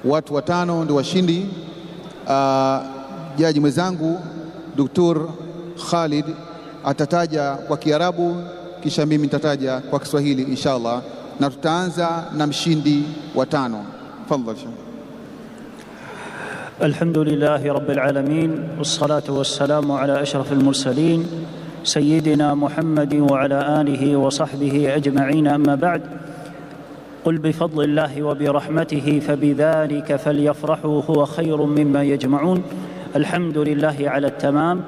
watu watano ndio washindi. Jaji mwenzangu Dr. Khalid atataja kwa Kiarabu kisha mimi nitataja kwa Kiswahili inshallah, na tutaanza na mshindi wa 5. Tafadhali. Alhamdulillahi rabbil alamin wassalatu wassalamu ala ashrafil mursalin سيدنا محمد وعلى آله وصحبه أجمعين. أما بعد، قل بفضل الله وبرحمته فبذلك فليفرحوا هو خير مما يجمعون. الحمد لله على التمام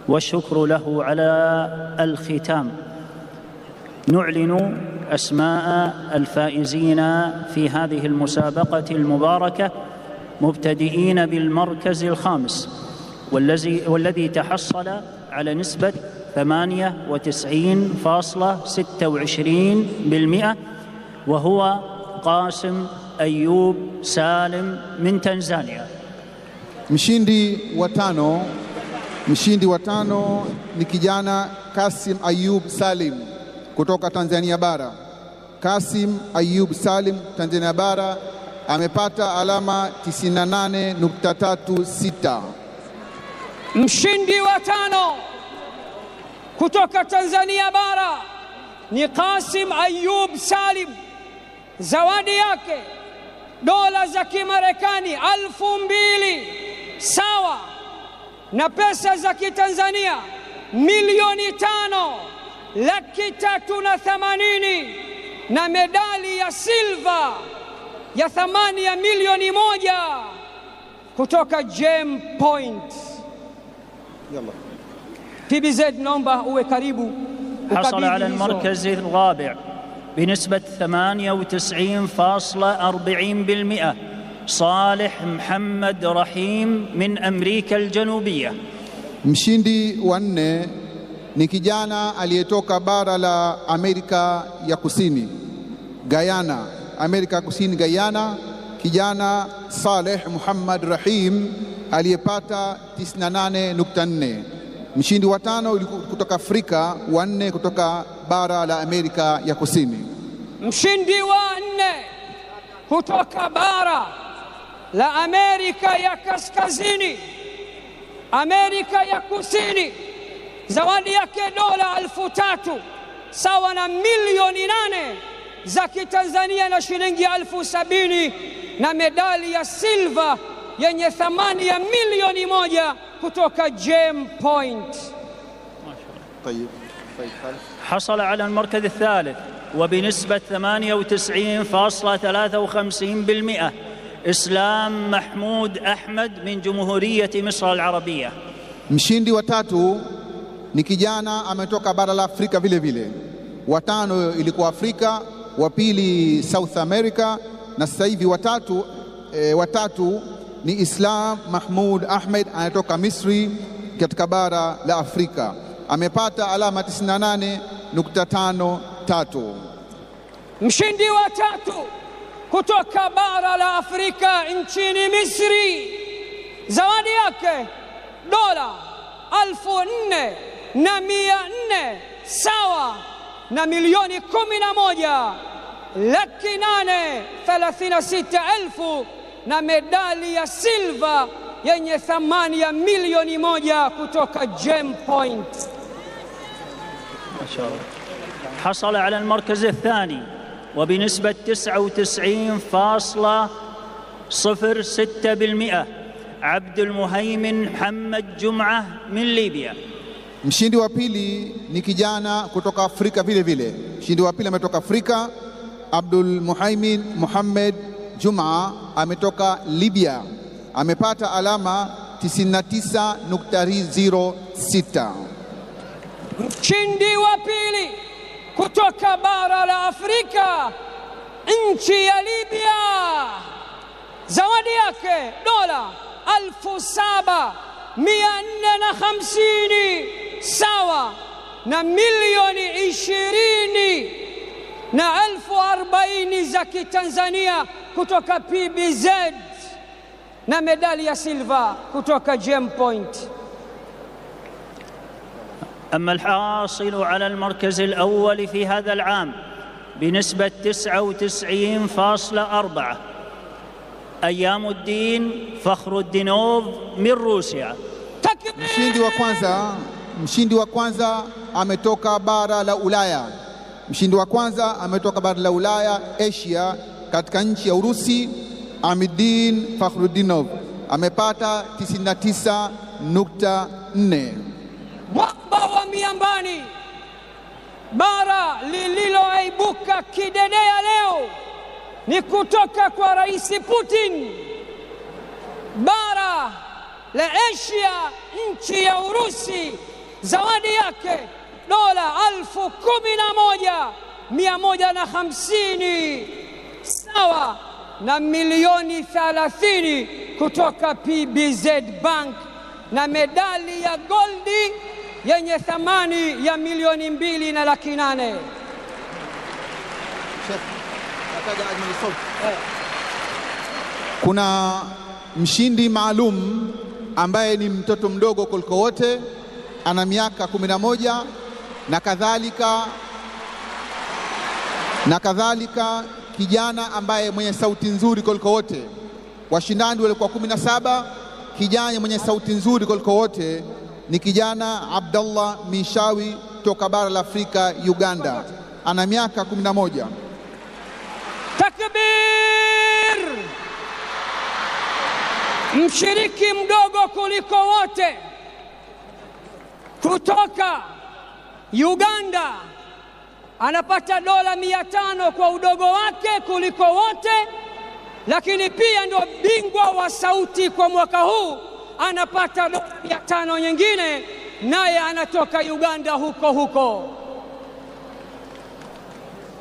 والشكر له على الختام. نعلن أسماء الفائزين في هذه المسابقة المباركة، مبتدئين بالمركز الخامس والذي تحصل على نسبة 98.26% وهو قاسم أيوب سالم من تنزانيا. Mshindi wa tano ni kijana Kasim Ayub Salim kutoka Tanzania bara. Kasim Ayub Salim, Tanzania bara, amepata alama 98.36. Mshindi wa 5 kutoka Tanzania bara ni Kasim Ayub Salim. Zawadi yake dola za Kimarekani 2,000 sawa na pesa za Kitanzania 5,380,000 na medali ya silva ya thamani ya milioni 1 kutoka Gem Point. PBZ naomba uwe karibu. حصل على المركز الرابع بنسبة 98.40% صالح محمد رحيم من أمريكا الجنوبية. Mshindi wa 4 ni kijana aliyetoka bara la Amerika ya Kusini, Guyana, Amerika ya Kusini Guyana, kijana Saleh Muhammad Rahim aliyepata 98.4. Mshindi wa 5 kutoka Afrika, wa 4 kutoka bara la Amerika ya Kusini. Mshindi wa 4 kutoka bara la Amerika ya Kaskazini, Amerika ya Kusini, zawadi yake dola 3,000 sawa na milioni 8 za Kitanzania na shilingi 70,000 na medali ya silva yenye thamani ya milioni 1 kutoka Gem Point. حصل على المركز الثالث وبنسبة 98.53% إسلام محمود أحمد من جمهورية مصر العربية. Mshindi wa 3 ni kijana ametoka bara la Afrika vile vile. Wa 5 ilikuwa Afrika, wa 2 South America, na sasa hivi wa 3 ni Islam Mahmud Ahmed anatoka Misri katika bara la Afrika. Amepata alama 98.53. Mshindi wa 3 kutoka bara la Afrika nchini Misri, zawadi yake dola 4,400 sawa na milioni 11,836,000 na medali ya silva yenye thamani ya milioni 1 kutoka Gem Point. ما شاء الله. حصل على المركز الثاني وبنسبة 99.06% عبد المهيمن محمد جمعة من ليبيا. Mshindi wa 2 ni kijana kutoka Afrika vile vile. Mshindi wa 2 ametoka Afrika, Abdul Muhaimin Muhammad Juma ametoka Libya. Amepata alama 99.06. Mshindi wa 2 kutoka bara la Afrika nchi ya Libya, zawadi yake dola 7,450 sawa na milioni 20,040 za Kitanzania kutoka PBZ na medali ya silva kutoka Gem Point. أما الحاصل على المركز الأول في هذا العام بنسبة 99.4%. أيام الدين فخرودينوف من روسيا. Mshindi wa kwanza ametoka bara la Ulaya. Mshindi wa kwanza ametoka bara la Ulaya, Asia, katika nchi ya Urusi. Amiddin Fakhruddinov amepata 99.4. Mwamba wa miambani, bara lililoibuka kidedea leo ni kutoka kwa Rais Putin. Bara la Asia, nchi ya Urusi, zawadi yake dola 11,150 sawa na milioni 30 kutoka PBZ Bank, na medali ya goldi yenye thamani ya milioni 2,800,000. Kuna mshindi maalum ambaye ni mtoto mdogo kuliko wote, ana miaka 11 na kadhalika kijana ambaye mwenye sauti nzuri kuliko wote. Washindani walikuwa 17. Kijana mwenye sauti nzuri kuliko wote ni kijana Abdallah Mishawi toka bara la Afrika, Uganda, ana miaka 11. Takbir! Mshiriki mdogo kuliko wote kutoka Uganda anapata dola 500 kwa udogo wake kuliko wote, lakini pia ndio bingwa wa sauti kwa mwaka huu, anapata dola 500 nyingine, naye anatoka Uganda huko huko.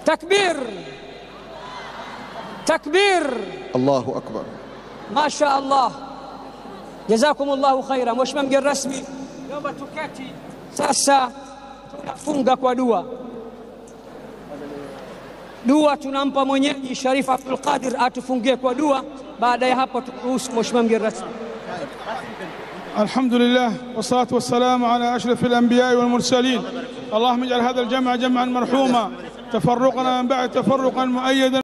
Takbir! Takbir! Allahu akbar. Masha Allah. Jazakumullahu khaira. Mheshimiwa mgeni rasmi, naomba tuketi sasa, tunafunga kwa dua. Dua tunampa mwenyeji Sharif Abdul Qadir atufungie kwa dua. Baada ya hapo turuhusu Mheshimiwa mgeni rasmi. Alhamdulillah wassalatu wassalamu ala ashrafil anbiya'i wal mursalin. Allahumma ij'al hadha al-jam'a jam'an marhuma, tafarruqana min ba'd tafarruqan mu'ayyadan.